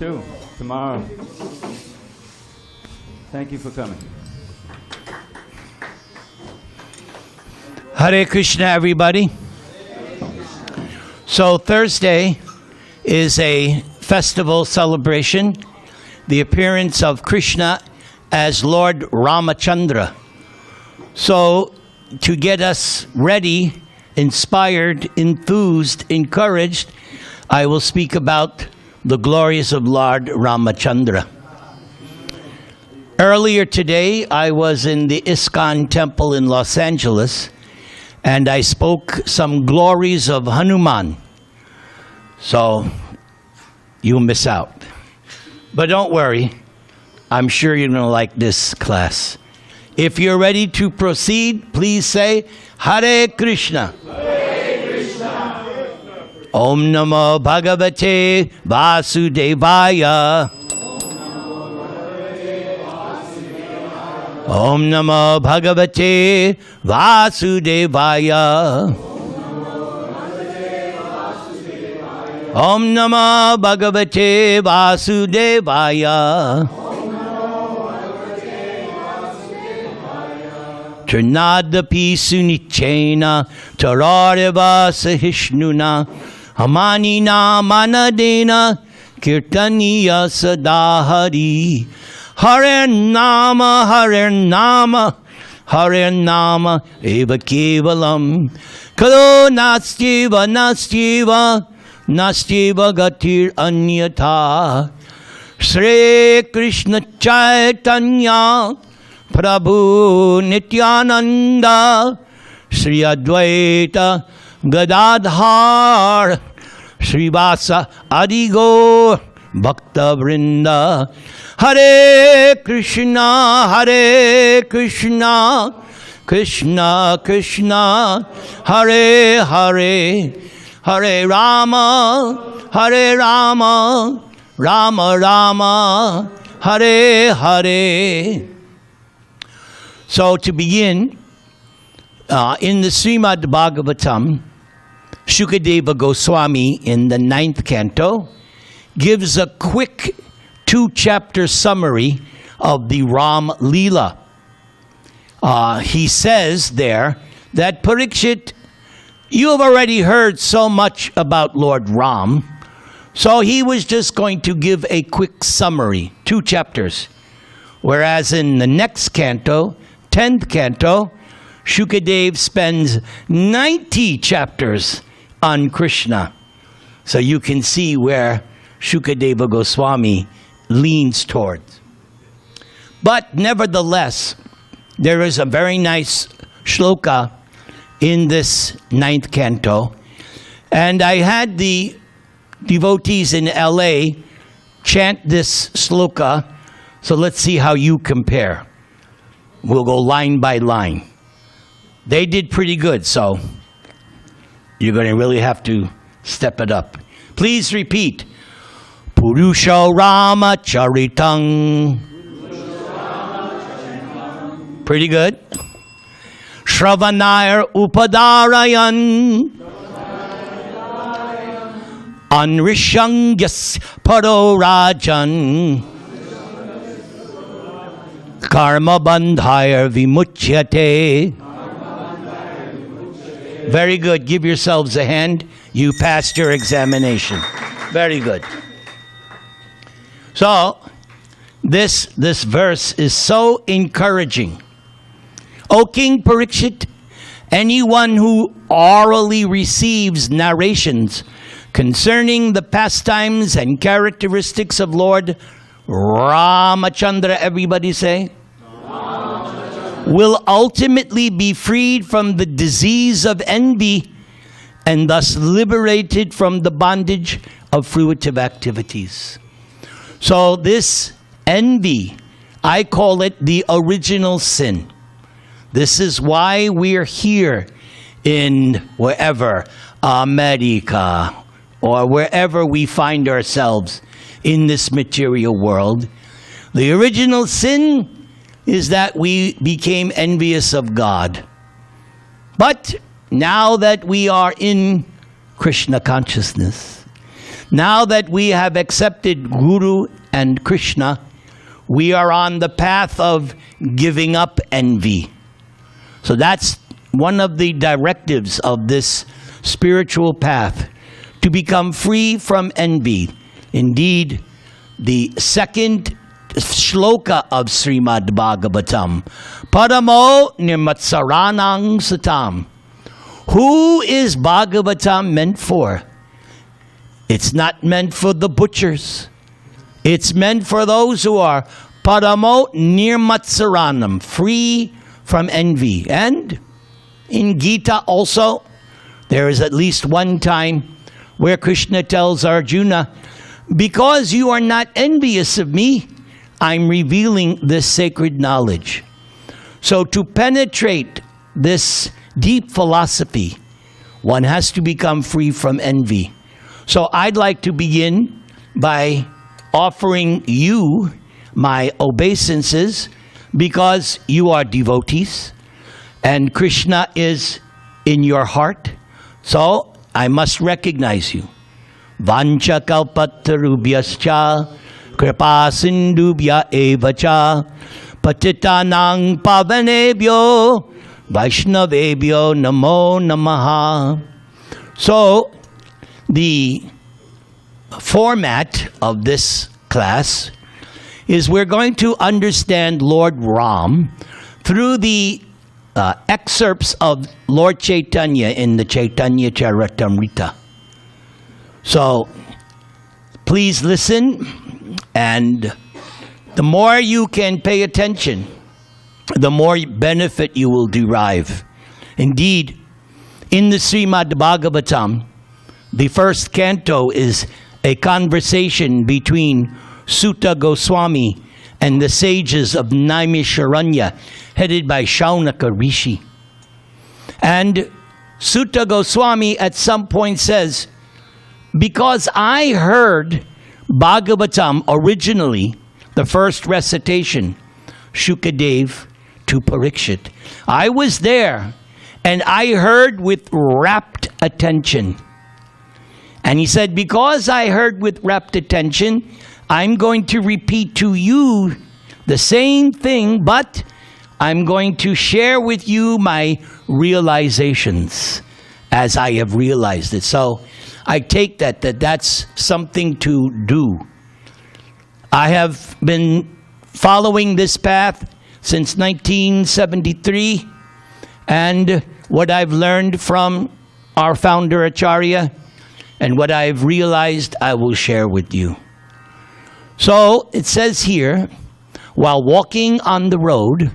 Tomorrow. Thank you for coming. Hare Krishna, everybody. So Thursday is a festival celebration, the appearance of Krishna as Lord Ramacandra. So to get us ready, inspired, enthused, encouraged, I will speak about the glories of Lord Ramacandra. Earlier today, I was in the ISKCON temple in Los Angeles, and I spoke some glories of Hanuman. So you miss out. But don't worry, I'm sure you're going to like this class. If you're ready to proceed, please say, Hare Krishna. Hare Krishna. Om Namo Bhagavate Vasudevaya. Om Namo Bhagavate Vasudevaya. Om Namo Bhagavate Vasudevaya. Trinadapi Sunichena Tarareva Sahishnuna Hamanina Manadena Kirtaniya Sadahari. Hare Nama, Hare Nama, Hare Nama, Eva Kevalam. Kalo Nastyeva, Nastyeva, Nastyeva Gatir Anyata. Sri Krishna Caitanya, Prabhu Nityananda, Sri Advaita Gadadhar, Sri Vasa Adigo, Bhakta Vrinda. Hare Krishna, Hare Krishna, Krishna Krishna, Hare Hare, Hare Rama, Hare Rama, Rama Rama, Hare Hare. So to begin, in the Srimad Bhagavatam, Shukadeva Goswami in the 9th canto gives a quick 2-chapter summary of the Ram Leela. He says there that, Parikshit, you have already heard so much about Lord Ram, so he was just going to give a quick summary, 2 chapters. Whereas in the next canto, 10th canto, Shukadeva spends 90 chapters on Krishna. So you can see where Shukadeva Goswami leans towards. But nevertheless, there is a very nice shloka in this 9th canto, and I had the devotees in LA chant this shloka, so let's see how you compare. We'll go line by line. They did pretty good, so you're going to really have to step it up. Please repeat. Purusha Rama Charitang. Pretty good. Shravanayar Upadarayan. Anrishangyas Parorajan. Karma Bandhayar Vimuchyate. Very good. Give yourselves a hand. You passed your examination. Very good. So, this verse is so encouraging. O King Parikshit, anyone who orally receives narrations concerning the pastimes and characteristics of Lord Ramacandra, everybody say, Ramacandra, will ultimately be freed from the disease of envy and thus liberated from the bondage of fruitive activities. So this envy, I call it the original sin. This is why we're here in wherever, America, or wherever we find ourselves in this material world. The original sin is that we became envious of God. But now that we are in Krishna consciousness, Now that we have accepted Guru and Krishna, we are on the path of giving up envy. So that's one of the directives of this spiritual path, to become free from envy. Indeed, the second shloka of Srimad Bhagavatam, Paramo Nirmatsaranang Satam. Who is Bhagavatam meant for? It's not meant for the butchers. It's meant for those who are Paramo Nirmatsaranam, free from envy. And in Gita also, there is at least one time where Krishna tells Arjuna, because you are not envious of me, I'm revealing this sacred knowledge. So to penetrate this deep philosophy, one has to become free from envy. So I'd like to begin by offering you my obeisances, because you are devotees and Krishna is in your heart. So I must recognize you. Vancha kalpatarubhyascha kripa sindubhya evacha patitanang pavanebhyo vaishnavebhyo namo namaha. So the format of this class is we're going to understand Lord Ram through the excerpts of Lord Caitanya in the Chaitanya Charitamrita. So please listen, and the more you can pay attention, the more benefit you will derive. Indeed, in the Srimad Bhagavatam, the first canto is a conversation between Suta Goswami and the sages of Naimisharanya, headed by Shaunaka Rishi. And Suta Goswami at some point says, because I heard Bhagavatam originally, the first recitation, Shukadev to Parikshit, I was there and I heard with rapt attention. And he said, because I heard with rapt attention, I'm going to repeat to you the same thing, but I'm going to share with you my realizations as I have realized it. So I take that's something to do. I have been following this path since 1973, and what I've learned from our founder Acharya and what I've realized, I will share with you. So it says here, while walking on the road,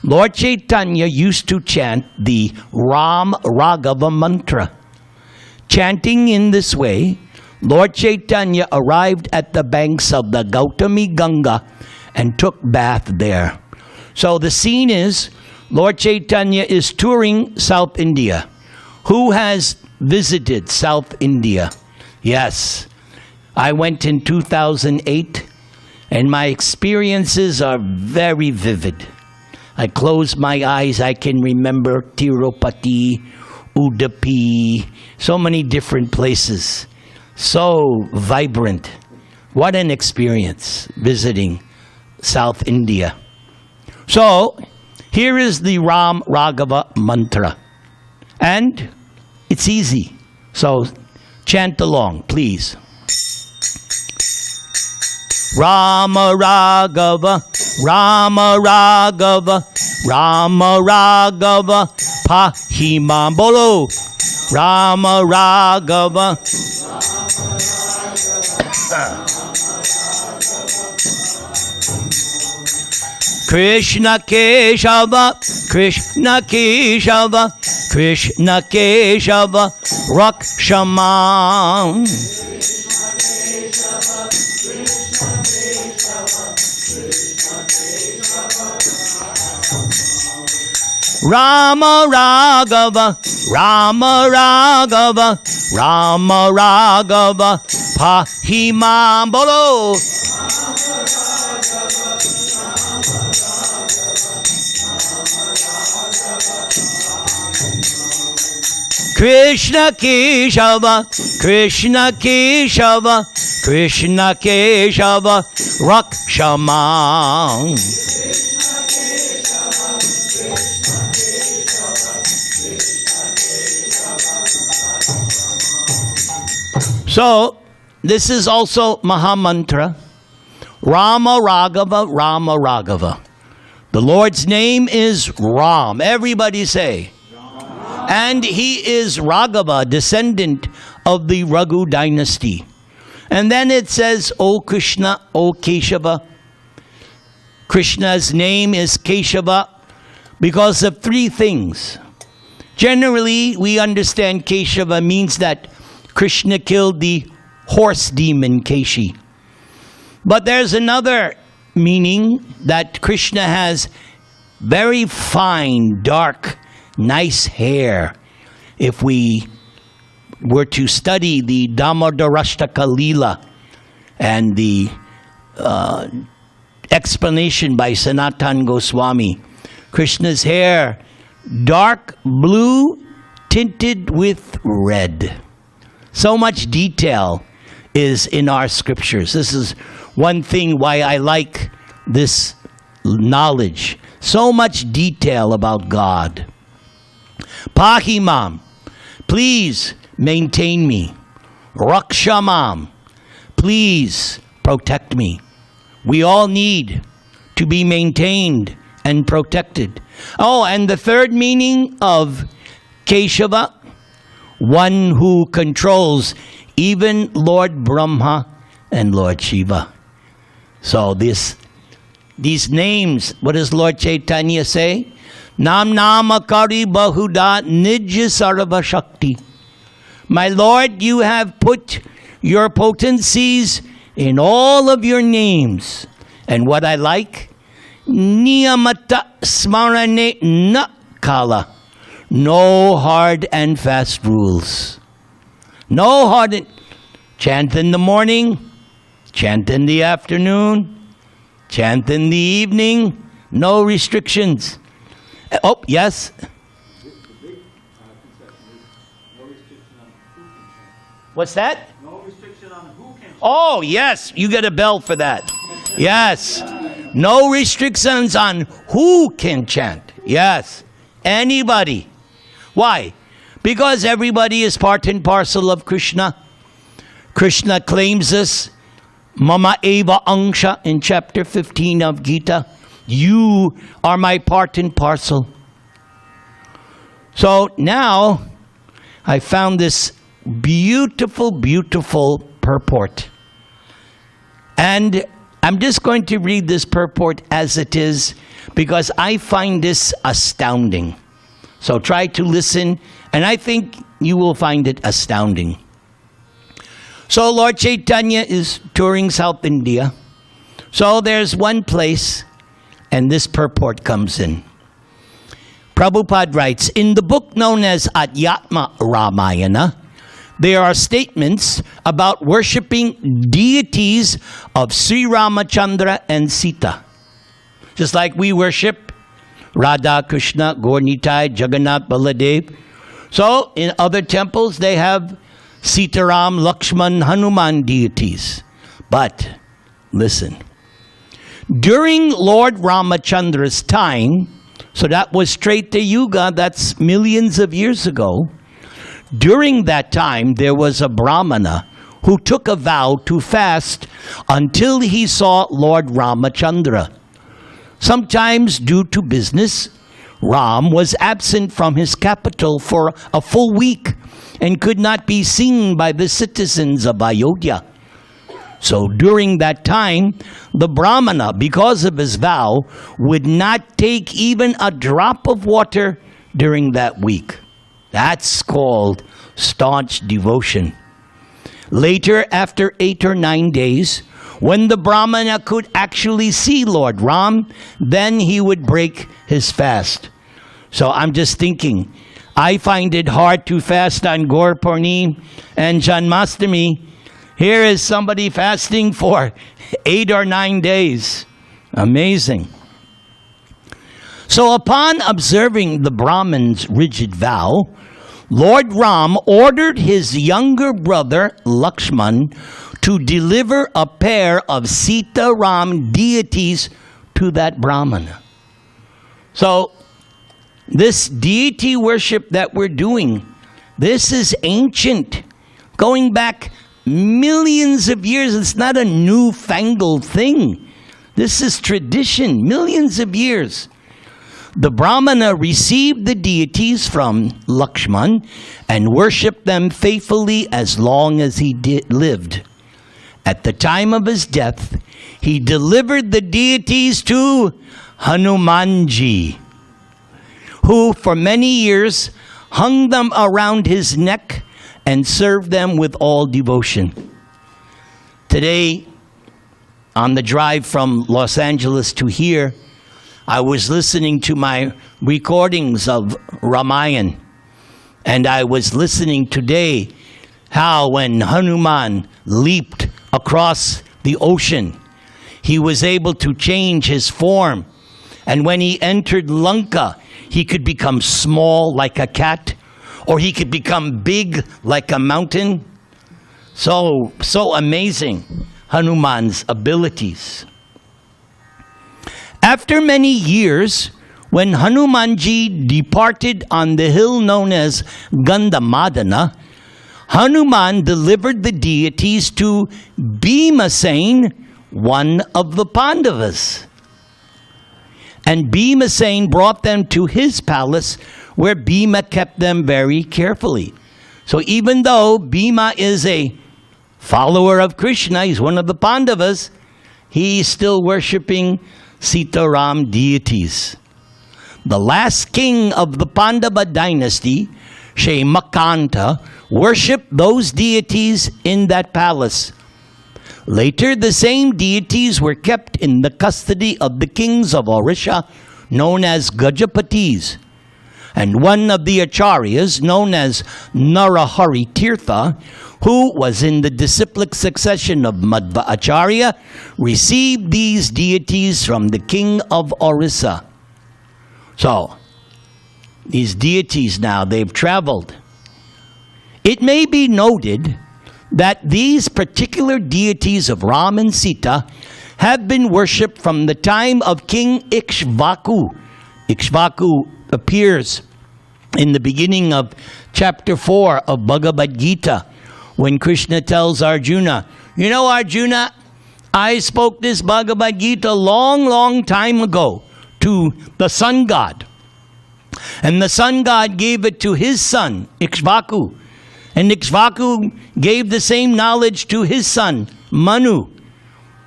Lord Caitanya used to chant the Ram Raghava mantra. Chanting in this way, Lord Caitanya arrived at the banks of the Gautami Ganga and took bath there. So the scene is, Lord Caitanya is touring South India. Who has visited South India? Yes. I went in 2008, and my experiences are very vivid. I close my eyes, I can remember Tirupati, Udupi, so many different places. So vibrant. What an experience visiting South India. So, here is the Ram Raghava mantra. And it's easy. So, chant along, please. Rama Raghava, Rama Raghava, Rama Raghava, Pahimam Bolo. Rama Raghava. Krishna Keshava, Krishna Keshava, Krishna Keshava, Rakshamam. Rama Raghava, Rama Raghava, Rama Raghava, Pahimam Bolo. Krishna Keshava, Krishna Keshava, Krishna Keshava, Rakshamam. So, this is also Mahamantra. Rama Raghava, Rama Raghava. The Lord's name is Ram. Everybody say. Ram. And he is Raghava, descendant of the Raghu dynasty. And then it says, O Krishna, O Keshava. Krishna's name is Keshava because of three things. Generally, we understand Keshava means that Krishna killed the horse demon Keshi. But there's another meaning that Krishna has very fine, dark, nice hair. If we were to study the Damodarashtaka Leela and the explanation by Sanatan Goswami, Krishna's hair, dark blue, tinted with red. So much detail is in our scriptures. This is one thing why I like this knowledge. So much detail about God. Pahimam, please maintain me. Rakshamam, please protect me. We all need to be maintained and protected. Oh, and the third meaning of Keshava, one who controls even Lord Brahma and Lord Shiva. So these names, what does Lord Caitanya say? Nam namakari bahuda nijya sarva shakti. My Lord, you have put your potencies in all of your names. And what I like, niyamata smarane na kala. No hard and fast rules. No hard. Chant in the morning, chant in the afternoon, chant in the evening. No restrictions. Oh, yes? What's that? No restriction on who can chant. Oh, yes. You get a bell for that. Yes. No restrictions on who can chant. Yes. Anybody. Why? Because everybody is part and parcel of Krishna. Krishna claims this. Mama eva angsha in chapter 15 of Gita. You are my part and parcel. So now I found this beautiful, beautiful purport. And I'm just going to read this purport as it is because I find this astounding. So try to listen, and I think you will find it astounding. So Lord Caitanya is touring South India. So there's one place, and this purport comes in. Prabhupada writes, in the book known as Adhyatma Ramayana, there are statements about worshipping deities of Sri Ramacandra and Sita. Just like we worship Radha, Krishna, Gaur Nitai, Jagannath, Baladev. So in other temples they have Seeta-Ram, Lakshman, Hanuman deities. But listen, during Lord Ramachandra's time, so that was Treta-yuga, that's millions of years ago. During that time, there was a brahmana who took a vow to fast until he saw Lord Ramachandra. Sometimes, due to business, Ram was absent from his capital for a full week and could not be seen by the citizens of Ayodhya. So during that time, the brahmana, because of his vow, would not take even a drop of water during that week. That's called staunch devotion. Later, after 8 or 9 days, when the brahmana could actually see Lord Ram, then he would break his fast. So I'm just thinking, I find it hard to fast on Gaur Purnim and Janmashtami. Here is somebody fasting for 8 or 9 days. Amazing. So upon observing the Brahman's rigid vow, Lord Ram ordered his younger brother Lakshman to deliver a pair of Seeta-Ram deities to that brahmana. So, this deity worship that we're doing, this is ancient, going back millions of years. It's not a newfangled thing. This is tradition, millions of years. The brahmana received the deities from Lakshman and worshipped them faithfully as long as he lived. At the time of his death, he delivered the deities to Hanumanji, who for many years hung them around his neck and served them with all devotion. Today, on the drive from Los Angeles to here, I was listening to my recordings of Ramayana, and I was listening today how when Hanuman leaped across the ocean, he was able to change his form, and when he entered Lanka, he could become small like a cat, or he could become big like a mountain. So amazing, Hanuman's abilities. After many years, when Hanumanji departed on the hill known as Gandhamadana, Hanuman delivered the deities to Bhimasena, one of the Pandavas. And Bhimasena brought them to his palace, where Bhima kept them very carefully. So even though Bhima is a follower of Krishna, he's one of the Pandavas, he's still worshipping Seeta-Ram deities. The last king of the Pandava dynasty, Shamakanta, worshipped those deities in that palace. Later, the same deities were kept in the custody of the kings of Orissa, known as Gajapatis. And one of the acharyas, known as Narahari Tirtha, who was in the disciplic succession of Madhva Acharya, received these deities from the king of Orissa. So, these deities now, they've traveled. It may be noted that these particular deities of Ram and Sita have been worshipped from the time of King Ikshvaku. Ikshvaku appears in the beginning of chapter 4 of Bhagavad Gita, when Krishna tells Arjuna, you know, Arjuna, I spoke this Bhagavad Gita long time ago to the sun god. And the sun god gave it to his son, Ikshvaku. And Ikshvaku gave the same knowledge to his son, Manu.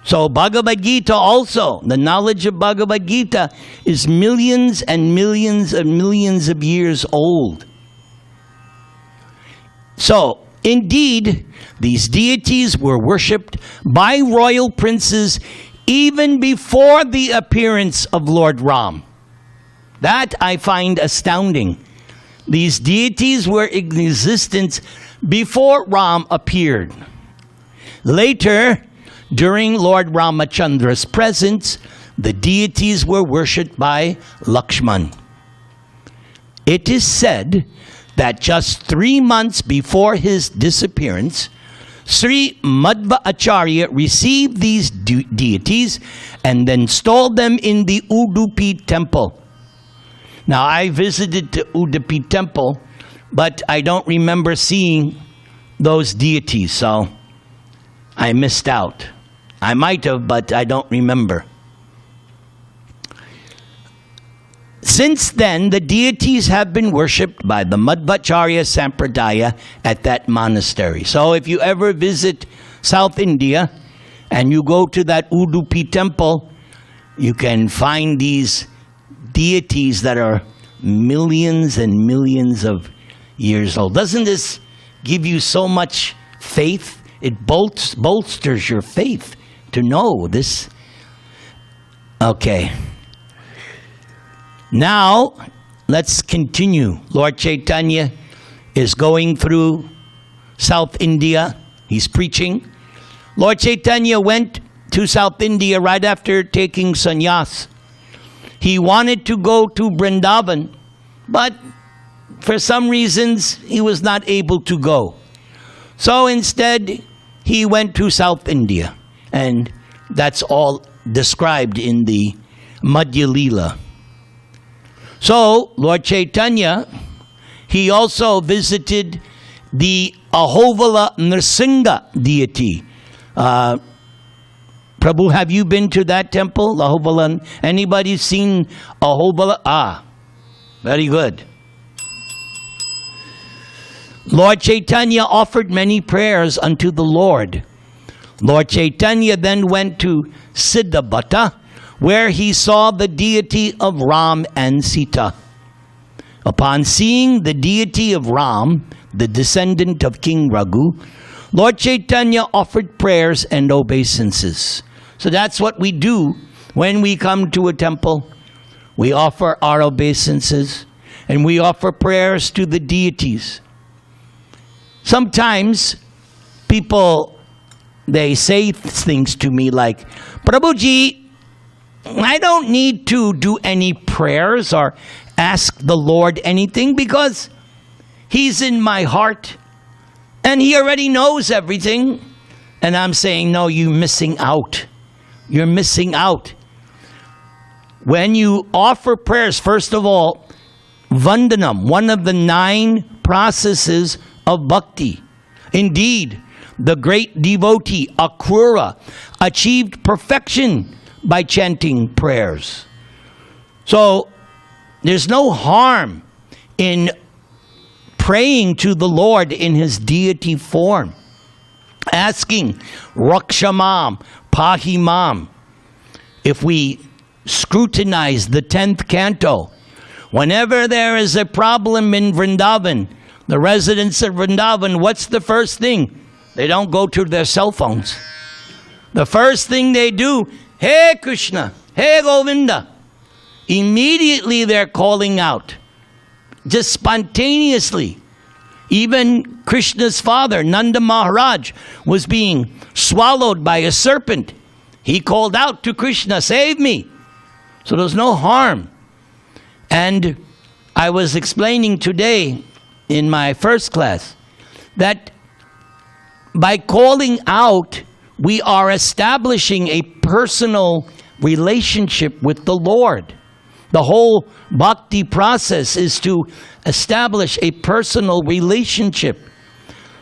So Bhagavad Gita also, the knowledge of Bhagavad Gita is millions and millions and millions of years old. So, indeed, these deities were worshipped by royal princes even before the appearance of Lord Ram. That I find astounding. These deities were in existence before Ram appeared. Later, during Lord Ramachandra's presence, the deities were worshipped by Lakshman. It is said that just 3 months before his disappearance, Sri Madhva Acharya received these deities and then installed them in the Udupi temple. Now, I visited the Udupi temple, but I don't remember seeing those deities, so I missed out. I might have, but I don't remember. Since then, the deities have been worshipped by the Madhvacharya Sampradaya at that monastery. So if you ever visit South India and you go to that Udupi temple, you can find these deities that are millions and millions of years old. Doesn't this give you so much faith? It bolsters your faith to know this. Okay. Now, let's continue. Lord Caitanya is going through South India. He's preaching. Lord Caitanya went to South India right after taking sannyas. He wanted to go to Vrindavan, but for some reasons, he was not able to go. So instead, he went to South India. And that's all described in the Madhya Leela. So, Lord Caitanya, he also visited the Ahovala Nrsinga deity. Prabhu, have you been to that temple, Ahovala? Anybody seen Ahovala? Ah, very good. Lord Caitanya offered many prayers unto the Lord. Lord Caitanya then went to Siddhabhatta, where he saw the deity of Ram and Sita. Upon seeing the deity of Ram, the descendant of King Raghu, Lord Caitanya offered prayers and obeisances. So that's what we do when we come to a temple. We offer our obeisances and we offer prayers to the deities. Sometimes people, they say things to me like, Prabhuji, I don't need to do any prayers or ask the Lord anything because He's in my heart and He already knows everything. And I'm saying, no, you're missing out. You're missing out. When you offer prayers, first of all, Vandanam, one of the 9 processes of bhakti. Indeed, the great devotee Akrura achieved perfection by chanting prayers. So, there's no harm in praying to the Lord in His deity form. Asking, Rakshamam, Pahimam. If we scrutinize the 10th canto, whenever there is a problem in Vrindavan, the residents of Vrindavan, what's the first thing? They don't go to their cell phones. The first thing they do, Hey Krishna, Hey Govinda. Immediately they're calling out. Just spontaneously. Even Krishna's father, Nanda Maharaj, was being swallowed by a serpent. He called out to Krishna, save me. So there's no harm. And I was explaining today in my first class that by calling out, we are establishing a personal relationship with the Lord. The whole bhakti process is to establish a personal relationship.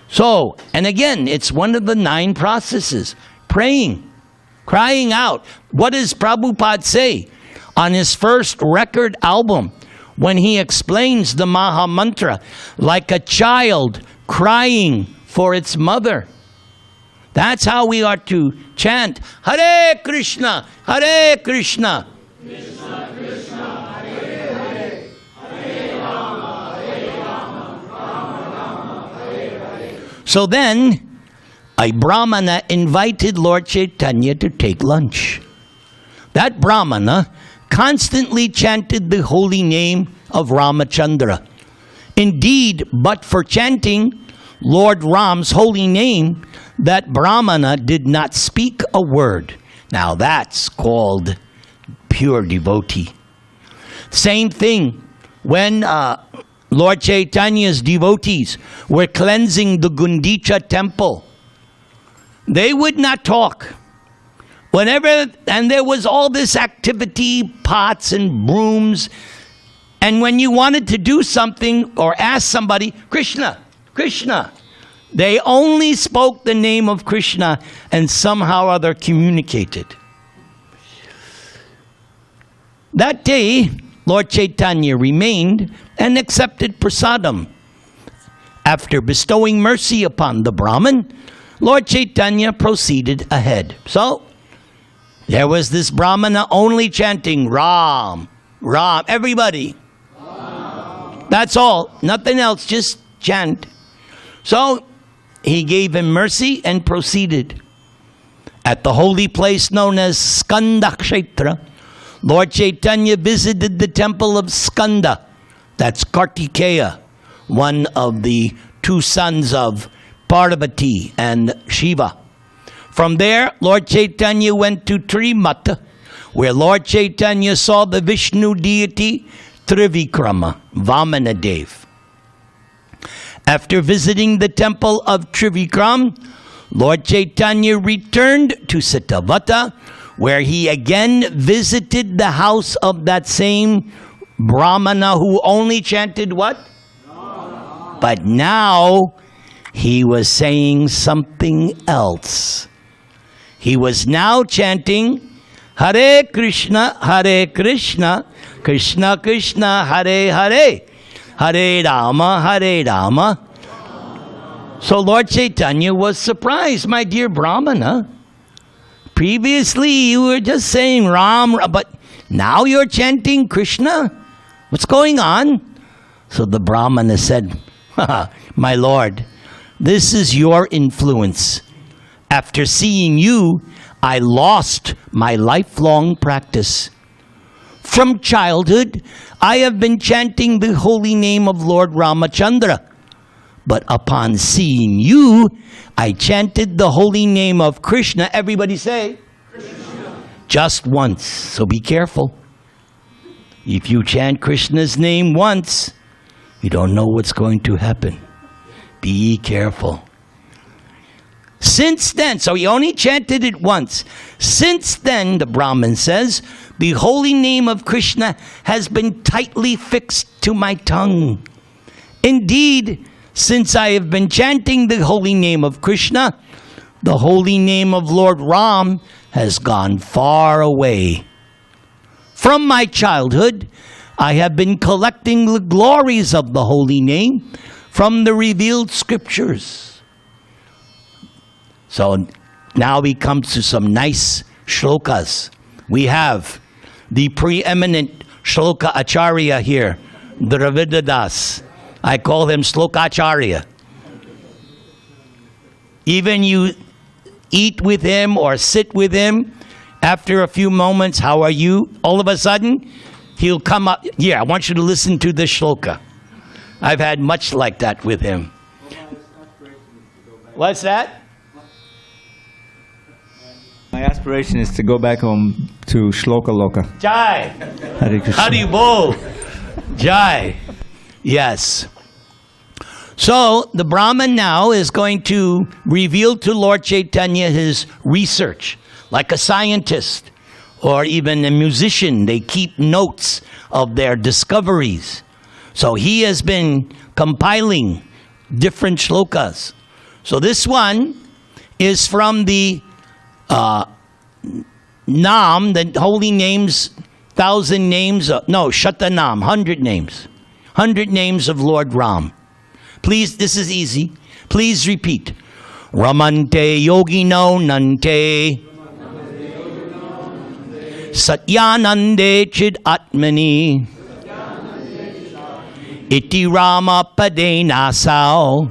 So, and again, it's one of the 9 processes. Praying, crying out. What does Prabhupada say on his first record album when he explains the Maha Mantra? Like a child crying for its mother. That's how we are to chant. Hare Krishna, Hare Krishna. Krishna Krishna, Hare Hare. Hare Rama, Hare Rama. Rama Rama, Hare Hare. So then, a brahmana invited Lord Caitanya to take lunch. That brahmana constantly chanted the holy name of Ramacandra. Indeed, but for chanting Lord Ram's holy name, that brahmana did not speak a word. Now that's called pure devotee. Same thing when Lord Caitanya's devotees were cleansing the Gundicha temple. They would not talk. And there was all this activity, pots and brooms. And when you wanted to do something or ask somebody, Krishna, Krishna, they only spoke the name of Krishna and somehow or other communicated. That day, Lord Caitanya remained and accepted prasadam. After bestowing mercy upon the Brahmin, Lord Caitanya proceeded ahead. So, there was this Brahmana only chanting Ram, Ram, everybody. Ram. That's all, nothing else, just chant. So, he gave him mercy and proceeded. At the holy place known as Skanda Kshetra, Lord Caitanya visited the temple of Skanda. That's Kartikeya, one of the 2 sons of Parvati and Shiva. From there, Lord Caitanya went to Trimata, where Lord Caitanya saw the Vishnu deity Trivikrama, Vamanadev. After visiting the temple of Trivikram, Lord Caitanya returned to Siddhavata, where he again visited the house of that same brahmana who only chanted what? But now he was saying something else. He was now chanting Hare Krishna, Krishna Krishna, Hare Hare, Hare Rama. So Lord Caitanya was surprised, my dear brahmana. Previously you were just saying Ram, but now you're chanting Krishna? What's going on? So the brahmana said, my lord, this is your influence. After seeing you, I lost my lifelong practice. From childhood, I have been chanting the holy name of Lord Ramacandra. But upon seeing you, I chanted the holy name of Krishna. Everybody say, Krishna. Just once. So be careful. If you chant Krishna's name once, you don't know what's going to happen. Be careful. Since then, so he only chanted it once. Since then, the Brahmin says, the holy name of Krishna has been tightly fixed to my tongue. Indeed, since I have been chanting the holy name of Krishna, the holy name of Lord Ram has gone far away. From my childhood, I have been collecting the glories of the holy name from the revealed scriptures. So now we come to some nice shlokas. We have the preeminent shloka acharya here, Dravida Das. I call him Slokacharya. Even you eat with him or sit with him, after a few moments, how are you? All of a sudden, he'll come up. Yeah, I want you to listen to this shloka. I've had much like that with him. What's that? My aspiration is to go back home to Shloka Loka. Jai. Hare Krishna. Haribol. Jai. Yes. So the Brahman now is going to reveal to Lord Caitanya his research. Like a scientist or even a musician, they keep notes of their discoveries. So he has been compiling different shlokas. So this one is from the Nam, the holy names, 1,000 names, Shatanam, 100 names. 100 names of Lord Ram. Please, this is easy. Please repeat. Ramante yogino nante Satyanande chid atmani Iti Rama pade nasao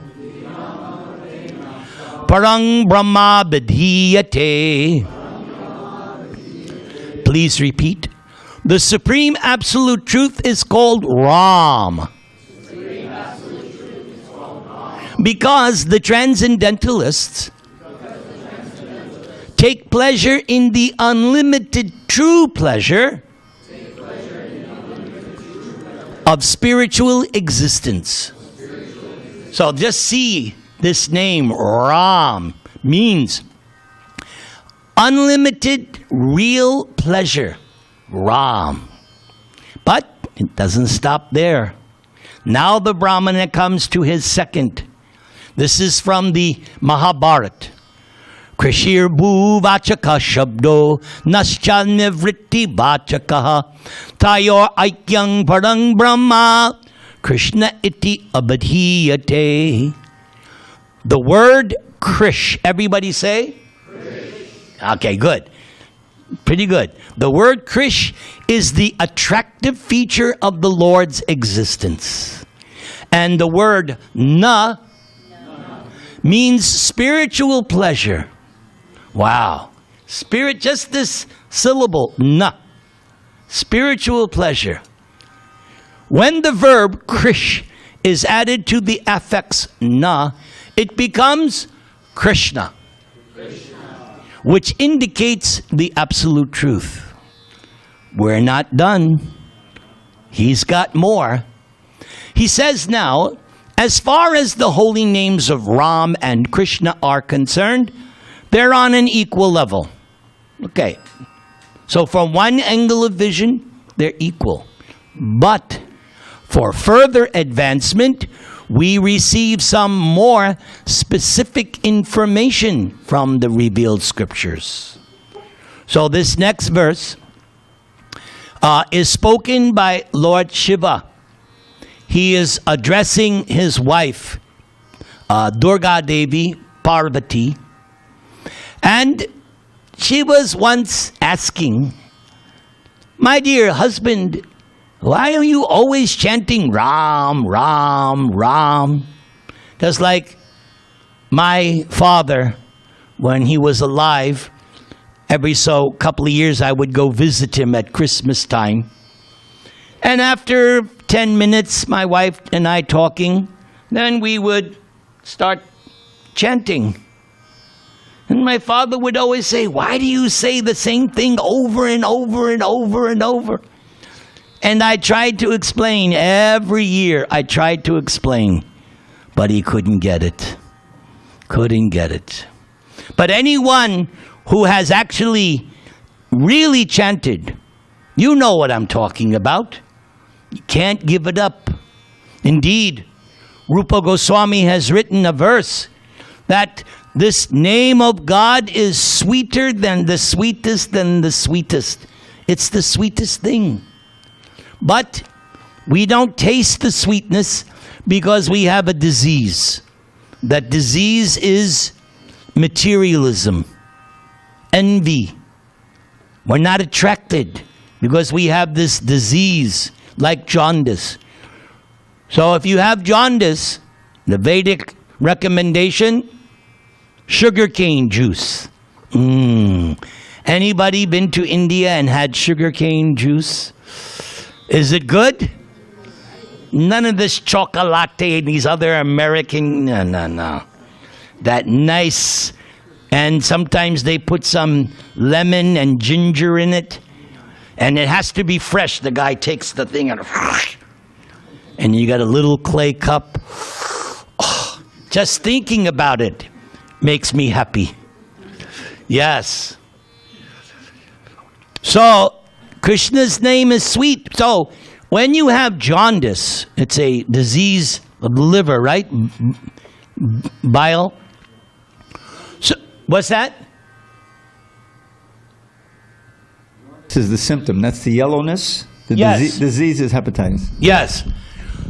Parang Brahma bidhiyate. Please repeat. The Supreme Absolute Truth is called Ram. Because the Transcendentalists take pleasure in the unlimited true pleasure of spiritual existence. So just see this name, Ram, means unlimited real pleasure. Ram. But it doesn't stop there. Now the Brahmana comes to his second. This is from the Mahabharata. Krishir bhu vachaka shabdo nascha nivritti vachaka tayor aikyang parang brahma Krishna iti abadhiyate. The word Krish, everybody say? Krish. Okay, good. Pretty good. The word Krish is the attractive feature of the Lord's existence. And the word Na means spiritual pleasure. Wow. Spirit, just this syllable, Na. Spiritual pleasure. When the verb Krish is added to the affix Na, it becomes Krishna, which indicates the absolute truth. We're not done. He's got more. He says now, as far as the holy names of Ram and Krishna are concerned, they're on an equal level. Okay. So from one angle of vision, they're equal. But for further advancement, we receive some more specific information from the revealed scriptures. So this next verse is spoken by Lord Shiva. He is addressing his wife, Durga Devi Parvati. And she was once asking, "My dear husband, why are you always chanting Ram, Ram, Ram?" Just like my father, when he was alive, every so couple of years I would go visit him at Christmas time. And after 10 minutes, my wife and I talking, then we would start chanting. And my father would always say, "Why do you say the same thing over and over and over and over?" And I tried to explain, every year I tried to explain, but he couldn't get it. Couldn't get it. But anyone who has actually really chanted, you know what I'm talking about. You can't give it up. Indeed, Rupa Goswami has written a verse that this name of God is sweeter than the sweetest than the sweetest. It's the sweetest thing. But we don't taste the sweetness because we have a disease. That disease is materialism, envy. We're not attracted because we have this disease like jaundice. So if you have jaundice, the Vedic recommendation, sugarcane juice. Anybody been to India and had sugarcane juice? Is it good? None of this chocolate and these other American, no. That nice, and sometimes they put some lemon and ginger in it, and it has to be fresh. The guy takes the thing and you got a little clay cup. Oh, just thinking about it makes me happy. Yes. So, Krishna's name is sweet. So, when you have jaundice, it's a disease of the liver, right? Bile. So, what's that? This is the symptom. That's the yellowness. The Yes. disease is hepatitis. Yes.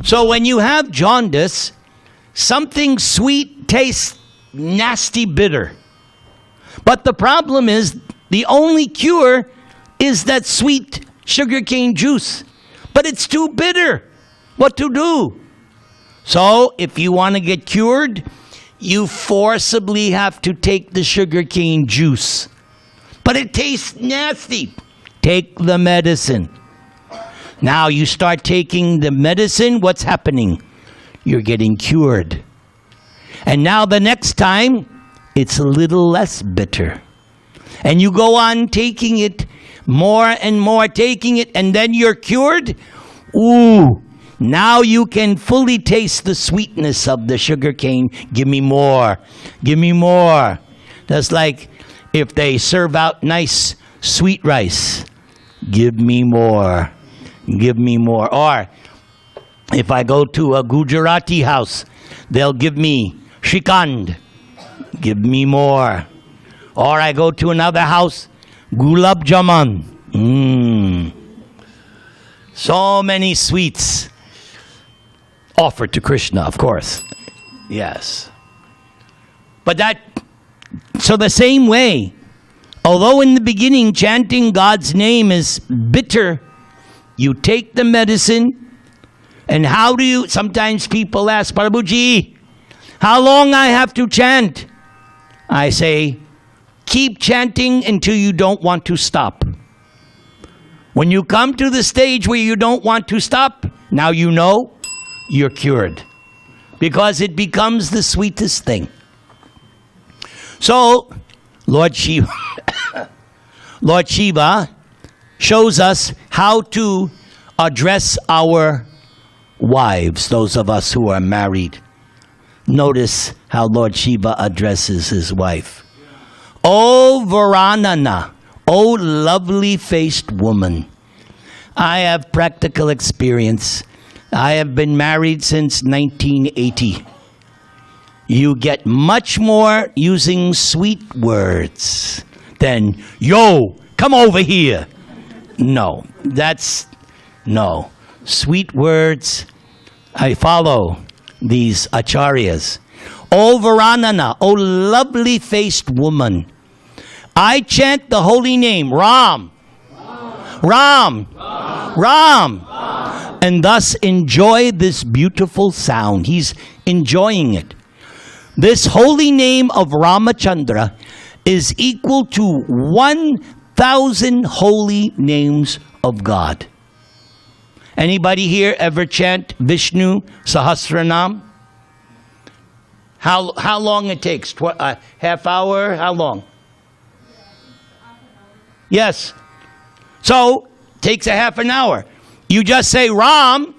So when you have jaundice, something sweet tastes nasty bitter. But the problem is, the only cure is that sweet sugarcane juice. But it's too bitter. What to do? So if you want to get cured, you forcibly have to take the sugarcane juice. But it tastes nasty. Take the medicine. Now you start taking the medicine, what's happening? You're getting cured. And now the next time, it's a little less bitter. And you go on taking it, more and more taking it, and then you're cured. Ooh, now you can fully taste the sweetness of the sugar cane. Give me more. Give me more. That's like if they serve out nice sweet rice. Give me more. Give me more. Or if I go to a Gujarati house, they'll give me shikand. Give me more. Or I go to another house, gulab jamun. So many sweets offered to Krishna, of course. Yes. But so the same way, although in the beginning chanting God's name is bitter, you take the medicine, and how do you, sometimes people ask, Prabhuji, how long I have to chant? I say, keep chanting until you don't want to stop. When you come to the stage where you don't want to stop, now you know you're cured. Because it becomes the sweetest thing. So, Lord Shiva shows us how to address our wives, those of us who are married. Notice how Lord Shiva addresses his wife. O Varanana, O lovely-faced woman. I have practical experience. I have been married since 1980. You get much more using sweet words than, yo, come over here. No, no. Sweet words, I follow these acharyas. O Varanana, O lovely-faced woman. I chant the holy name, Ram. Ram. Ram. And thus enjoy this beautiful sound. He's enjoying it. This holy name of Ramacandra is equal to 1,000 holy names of God. Anybody here ever chant Vishnu Sahasranam? How long it takes? Half hour? How long? Yes. So, takes a half an hour. You just say Ram.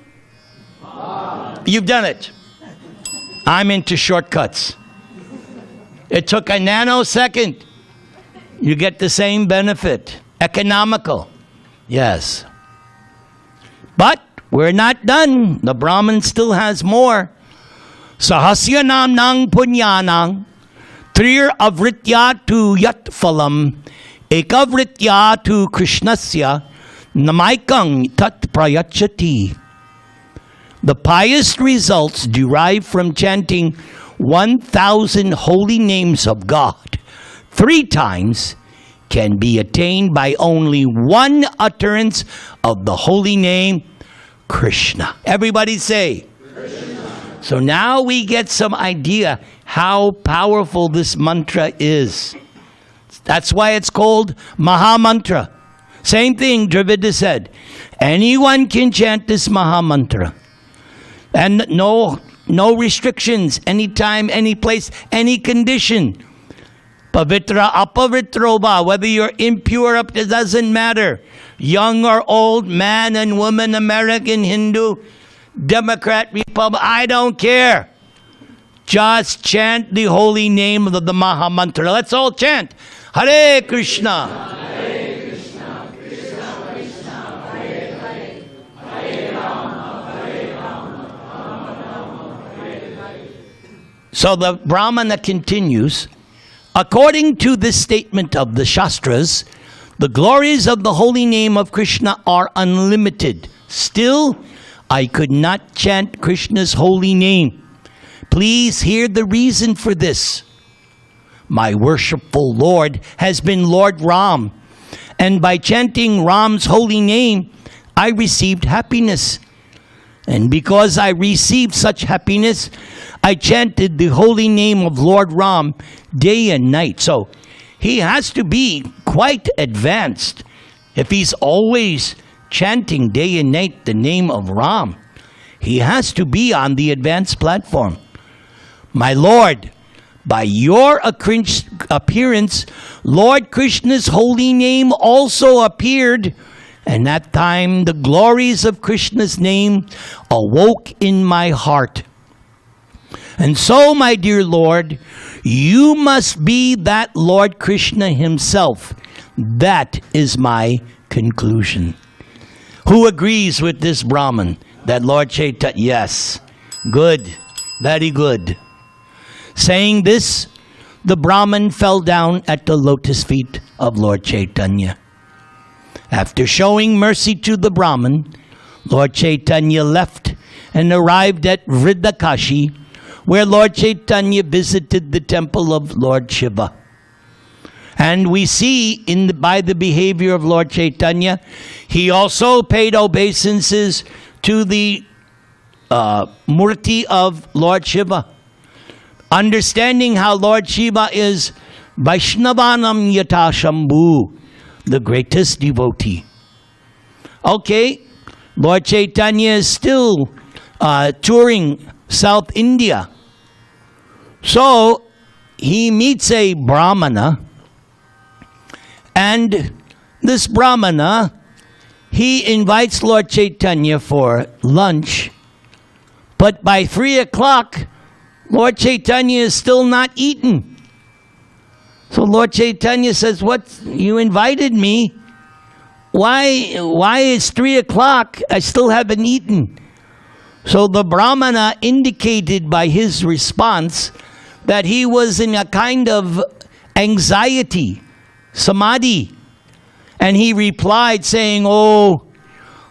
You've done it. I'm into shortcuts. It took a nanosecond. You get the same benefit. Economical. Yes. But we're not done. The Brahman still has more. Sahasyanam nang punyanang trir avritya tu yat phalam ekavritya tu krishnasya namaikang tat prayachati. The pious results derived from chanting 1,000 holy names of God 3 times can be attained by only one utterance of the holy name, Krishna. Everybody say, Krishna. So now we get some idea how powerful this mantra is. That's why it's called Mahamantra. Same thing Dravida said. Anyone can chant this Mahamantra. And no restrictions, anytime, any place, any condition. Pavitra, apavitroba, whether you're impure, it doesn't matter. Young or old, man and woman, American, Hindu, Democrat, Republican, I don't care. Just chant the holy name of the Mahamantra. Let's all chant. Hare Krishna. So the Brahmana continues, according to this statement of the Shastras, the glories of the holy name of Krishna are unlimited. Still, I could not chant Krishna's holy name. Please hear the reason for this. My worshipful Lord has been Lord Ram, and by chanting Ram's holy name, I received happiness. And because I received such happiness, I chanted the holy name of Lord Ram day and night. So he has to be quite advanced if he's always chanting day and night the name of Ram. He has to be on the advanced platform. My Lord, by your appearance, Lord Krishna's holy name also appeared. And that time, the glories of Krishna's name awoke in my heart. And so, my dear Lord, you must be that Lord Krishna himself. That is my conclusion. Who agrees with this Brahman? That Lord Chaitanya? Yes. Good. Very good. Saying this, the Brahman fell down at the lotus feet of Lord Caitanya. After showing mercy to the Brahman, Lord Caitanya left and arrived at Vridakashi, where Lord Caitanya visited the temple of Lord Shiva. And we see by the behavior of Lord Caitanya, he also paid obeisances to the murti of Lord Shiva. Understanding how Lord Shiva is Vaishnavanam Yata Shambhu, the greatest devotee. Okay, Lord Caitanya is still touring South India. So, he meets a brahmana, and this brahmana, he invites Lord Caitanya for lunch, But by 3 o'clock, Lord Caitanya is still not eaten. So Lord Caitanya says, "What? You invited me. Why is 3 o'clock? I still haven't eaten." So the brahmana indicated by his response that he was in a kind of anxiety, samadhi. And he replied saying, "Oh,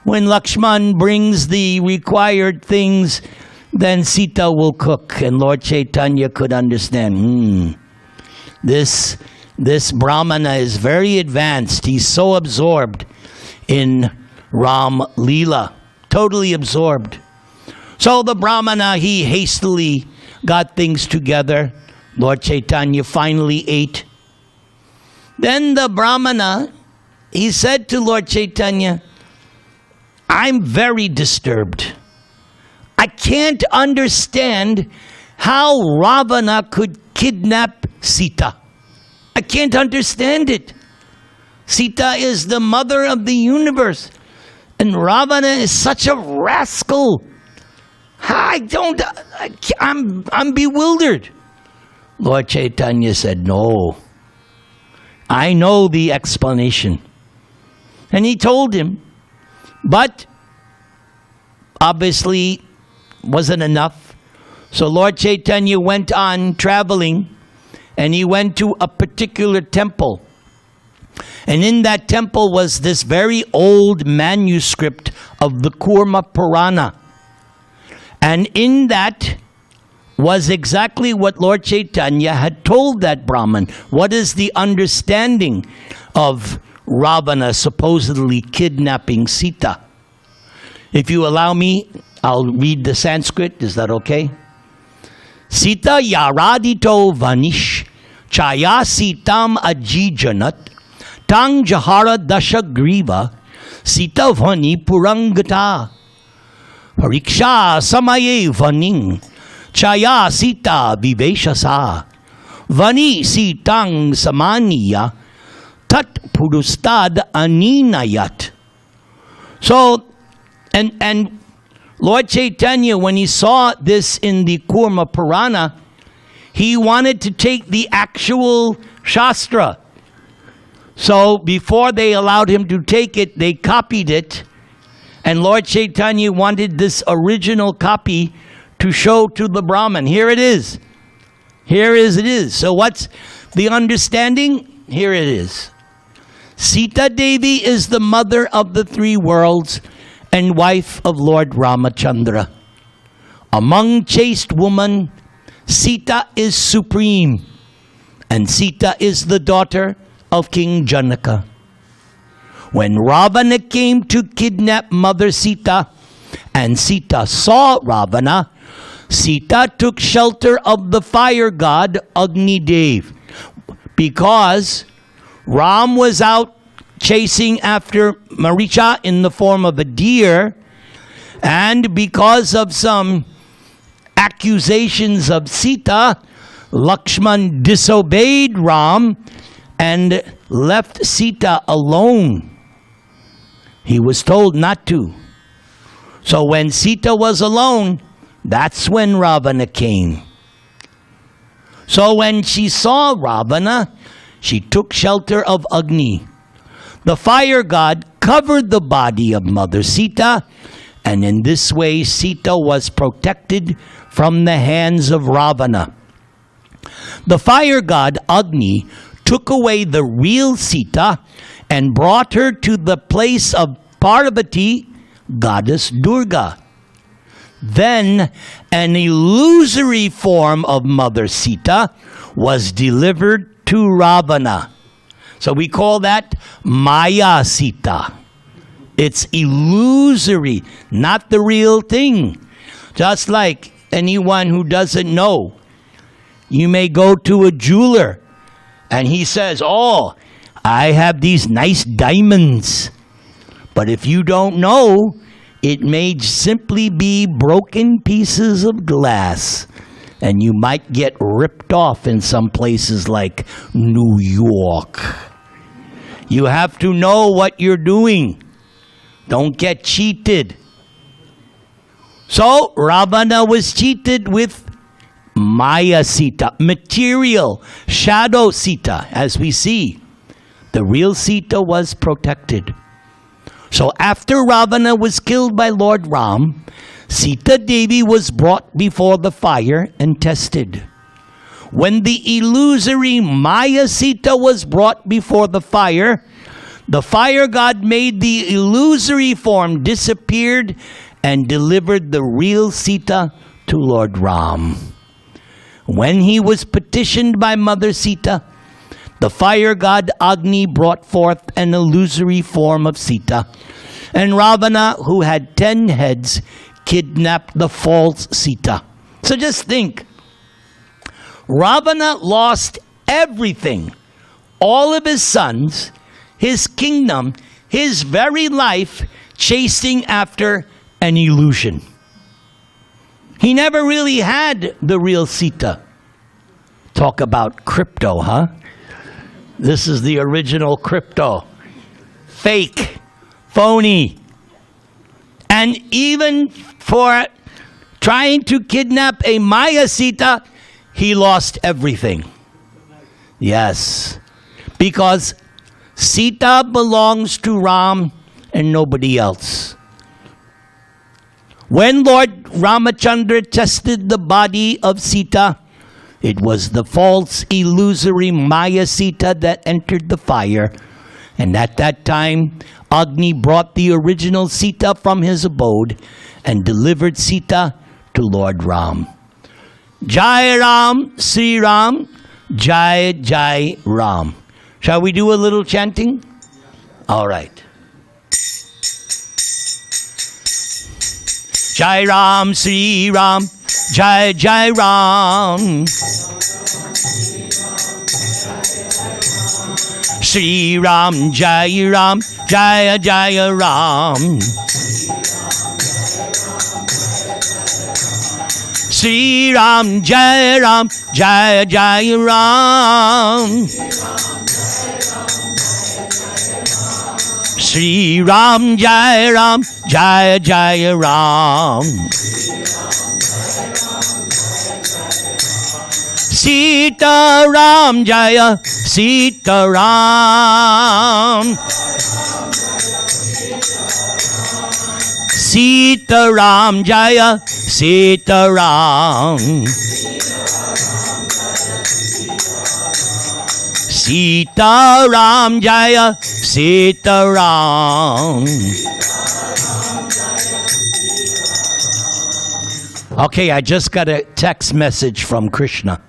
when Lakshman brings the required things, then Sita will cook." And Lord Caitanya could understand, this brahmana is very advanced. He's so absorbed in Ram Leela, totally absorbed. So the brahmana, he hastily got things together. Lord Caitanya finally ate. Then the brahmana, he said to Lord Caitanya, "I'm very disturbed. I can't understand how Ravana could kidnap Sita. I can't understand it. Sita is the mother of the universe, and Ravana is such a rascal. I'm bewildered." Lord Caitanya said, "No, I know the explanation." And he told him, but obviously wasn't enough. So Lord Caitanya went on traveling, and he went to a particular temple. And in that temple was this very old manuscript of the Koorma Purana. And in that was exactly what Lord Caitanya had told that Brahmin. What is the understanding of Ravana supposedly kidnapping Sita? If you allow me, I'll read the Sanskrit. Is that okay? Sita yaradito vanish chaya sitam ajijanat tang jahara dasha griva Sita vani purangata pariksha samaye vaning chaya Sita viveshasa vani sitang samaniya tat purustad aninayat. So, and Lord Caitanya, when he saw this in the Koorma Purana, he wanted to take the actual Shastra. So before they allowed him to take it, they copied it. And Lord Caitanya wanted this original copy to show to the Brahmin. Here it is. Here it is. So what's the understanding? Here it is. Sita Devi is the mother of the three worlds and wife of Lord Ramacandra. Among chaste women, Sita is supreme, and Sita is the daughter of King Janaka. When Ravana came to kidnap Mother Sita, and Sita saw Ravana, Sita took shelter of the fire god Agnideva, because Ram was out chasing after Maricha in the form of a deer, and because of some accusations of Sita, Lakshman disobeyed Ram and left Sita alone. He was told not to. So when Sita was alone, that's when Ravana came. So when she saw Ravana, she took shelter of Agni. The fire god covered the body of Mother Sita, and in this way Sita was protected from the hands of Ravana. The fire god Agni took away the real Sita and brought her to the place of Parvati, goddess Durga. Then an illusory form of Mother Sita was delivered to Ravana. So we call that Maya Sita. It's illusory, not the real thing. Just like anyone who doesn't know, you may go to a jeweler and he says, "Oh, I have these nice diamonds." But if you don't know, it may simply be broken pieces of glass. And you might get ripped off in some places like New York. You have to know what you're doing. Don't get cheated. So Ravana was cheated with Maya Sita, material, shadow Sita, as we see. The real Sita was protected. So after Ravana was killed by Lord Ram, Sita Devi was brought before the fire and tested. When the illusory Maya Sita was brought before the fire god made the illusory form disappeared and delivered the real Sita to Lord Ram. When he was petitioned by Mother Sita, the fire god Agni brought forth an illusory form of Sita, and Ravana, who had 10 heads, kidnapped the false Sita. So just think, Ravana lost everything, all of his sons, his kingdom, his very life, chasing after an illusion. He never really had the real Sita. Talk about crypto, huh? This is the original crypto. Fake, phony. And even for trying to kidnap a Maya Sita, he lost everything. Yes. Because Sita belongs to Ram and nobody else. When Lord Ramacandra tested the body of Sita, it was the false illusory Maya Sita that entered the fire. And at that time, Agni brought the original Sita from his abode and delivered Sita to Lord Ram. Jai Ram, Sri Ram, Jai Jai Ram. Shall we do a little chanting? All right. Jai Ram, Sri Ram, Jai Jai Ram. Sri Ram, Jai Ram, Jaya Jaya Ram. Sri Ram, Jai Ram, Jaya Jaya Ram. Sri Ram, Jai Ram, Jaya Jaya Ram. Seeta-Ram, Jaya Seeta-Ram. Seeta-Ram, Jaya Seeta-Ram. Seeta-Ram, Jaya Seeta-Ram. Okay, I just got a text message from Krishna.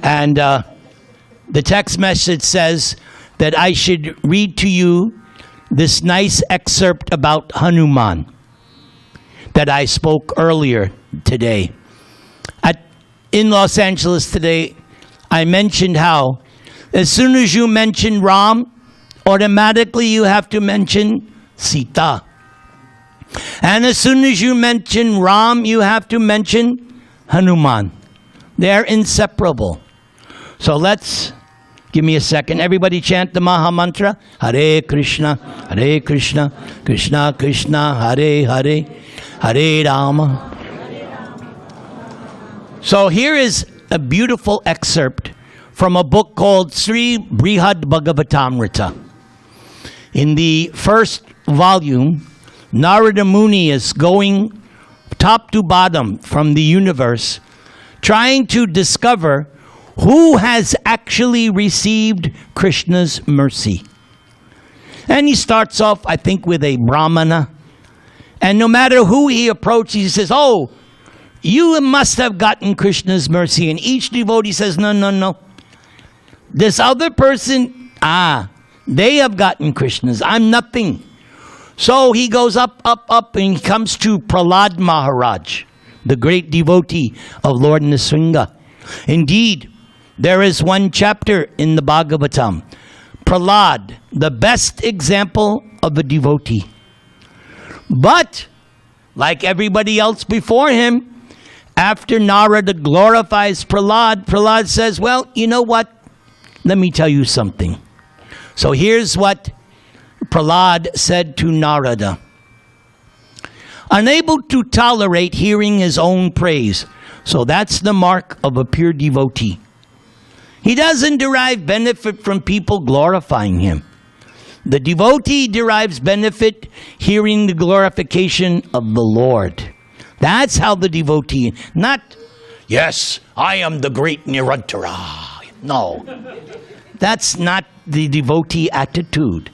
And the text message says that I should read to you this nice excerpt about Hanuman that I spoke earlier today. In Los Angeles today, I mentioned how as soon as you mention Ram, automatically you have to mention Sita. And as soon as you mention Ram, you have to mention Hanuman. They're inseparable. So give me a second. Everybody chant the Maha Mantra. Hare Krishna, Krishna Krishna, Hare Hare, Hare Rama. So here is a beautiful excerpt from a book called Sri Brihad Bhagavatamrita. In the first volume, Narada Muni is going top to bottom from the universe, trying to discover who has actually received Krishna's mercy. And he starts off, I think, with a brahmana. And no matter who he approaches, he says, oh, you must have gotten Krishna's mercy. And each devotee says, no, no, no. This other person, they have gotten Krishna's. I'm nothing. So he goes up, up, up, and he comes to Prahlad Maharaj, the great devotee of Lord Nrsimha. Indeed, there is one chapter in the Bhagavatam, Prahlad, the best example of a devotee. But, like everybody else before him, after Narada glorifies Prahlad, Prahlad says, well, you know what? Let me tell you something. So here's what Prahlad said to Narada. unable to tolerate hearing his own praise. So that's the mark of a pure devotee. He doesn't derive benefit from people glorifying him. The devotee derives benefit hearing the glorification of the Lord. That's how the devotee, not, yes, I am the great Nirantara. No, that's not the devotee attitude.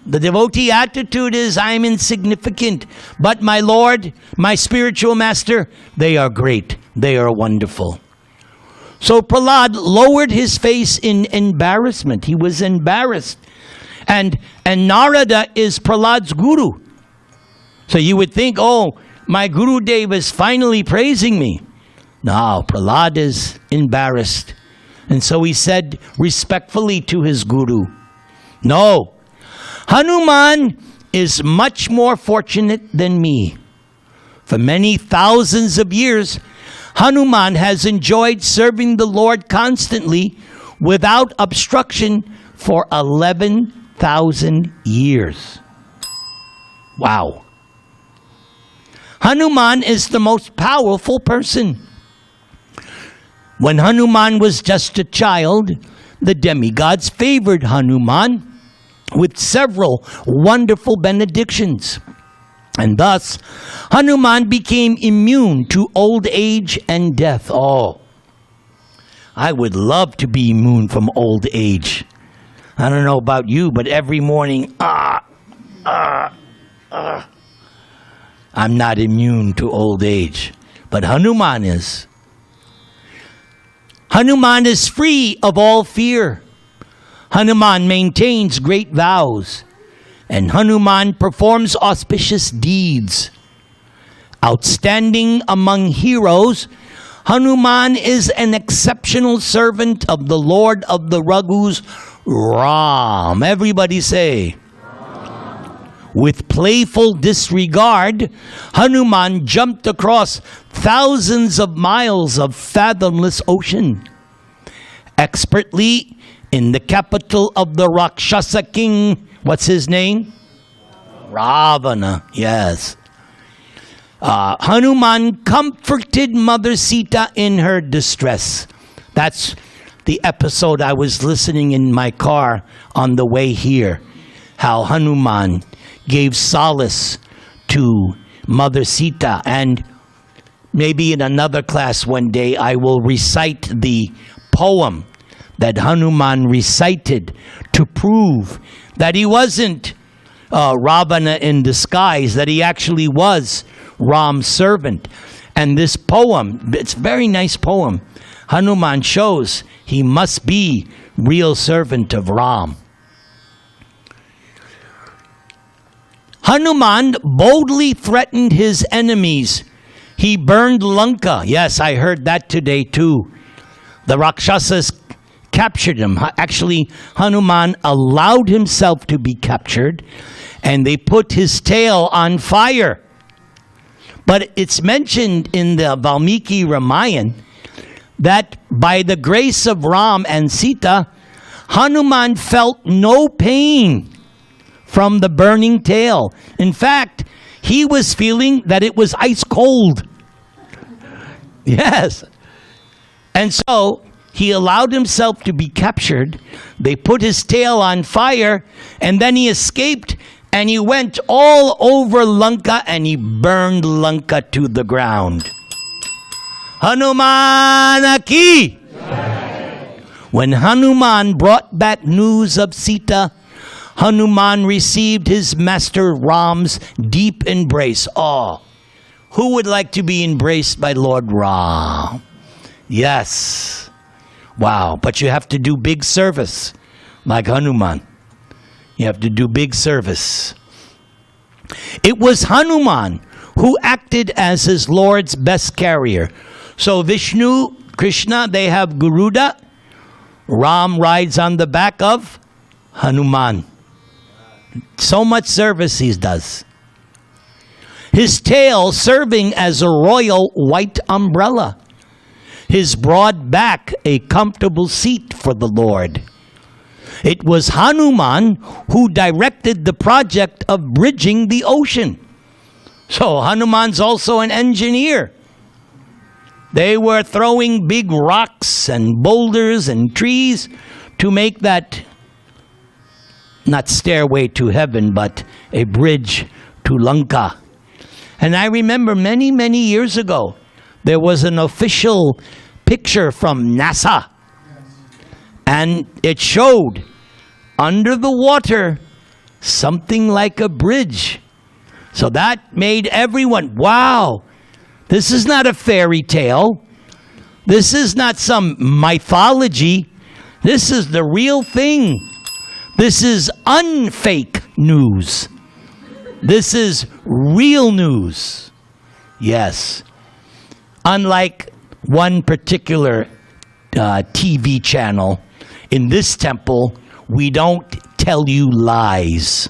The devotee attitude is, I'm insignificant, but my Lord, my spiritual master, they are great. They are wonderful. So Prahlad lowered his face in embarrassment. He was embarrassed. And Narada is Prahlad's guru. So you would think, oh, my Guru Dev is finally praising me. No, Prahlad is embarrassed. And so he said respectfully to his guru, no, Hanuman is much more fortunate than me. For many thousands of years, Hanuman has enjoyed serving the Lord constantly without obstruction for 11,000 years. Wow. Hanuman is the most powerful person. When Hanuman was just a child, the demigods favored Hanuman with several wonderful benedictions. And thus, Hanuman became immune to old age and death. Oh, I would love to be immune from old age. I don't know about you, but every morning, I'm not immune to old age, but Hanuman is. Hanuman is free of all fear. Hanuman maintains great vows, and Hanuman performs auspicious deeds. Outstanding among heroes, Hanuman is an exceptional servant of the Lord of the Raghus, Ram. Everybody say, with playful disregard, Hanuman jumped across thousands of miles of fathomless ocean. Expertly, in the capital of the Rakshasa king, what's his name? Ravana, yes. Hanuman comforted Mother Sita in her distress. That's the episode I was listening in my car on the way here. How Hanuman gave solace to Mother Sita. And maybe in another class one day I will recite the poem that Hanuman recited to prove that he wasn't Ravana in disguise, that he actually was Ram's servant. And this poem, it's a very nice poem. Hanuman shows he must be real servant of Ram. Hanuman boldly threatened his enemies. He burned Lanka. Yes, I heard that today too. The Rakshasas captured him. Actually, Hanuman allowed himself to be captured, and they put his tail on fire. But it's mentioned in the Valmiki Ramayana that by the grace of Ram and Sita, Hanuman felt no pain from the burning tail. In fact, he was feeling that it was ice cold. Yes. And so he allowed himself to be captured. They put his tail on fire, and then he escaped, and he went all over Lanka, and he burned Lanka to the ground. Hanuman ki! When Hanuman brought back news of Sita, Hanuman received his master Ram's deep embrace. Oh, who would like to be embraced by Lord Ram? Yes. Wow, but you have to do big service, like Hanuman. You have to do big service. It was Hanuman who acted as his Lord's best carrier. So Vishnu, Krishna, they have Garuda. Ram rides on the back of Hanuman. So much service he does. His tail serving as a royal white umbrella. His broad back a comfortable seat for the Lord. It was Hanuman who directed the project of bridging the ocean. So Hanuman's also an engineer. They were throwing big rocks and boulders and trees to make that, not stairway to heaven, but a bridge to Lanka. And I remember many, many years ago, there was an official picture from NASA. And it showed under the water something like a bridge. So that made everyone, wow, this is not a fairy tale. This is not some mythology. This is the real thing. This is unfake news. This is real news. Yes. Unlike one particular TV channel, in this temple, we don't tell you lies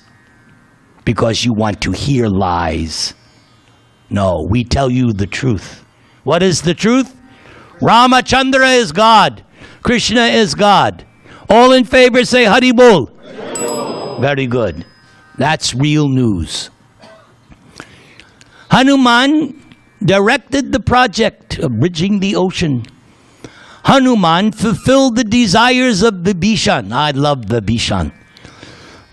because you want to hear lies. No, we tell you the truth. What is the truth? Ramacandra is God. Krishna is God. All in favor say Hari Bol. Very good. That's real news. Hanuman directed the project of bridging the ocean. Hanuman fulfilled the desires of Vibhishan. I love Vibhishan.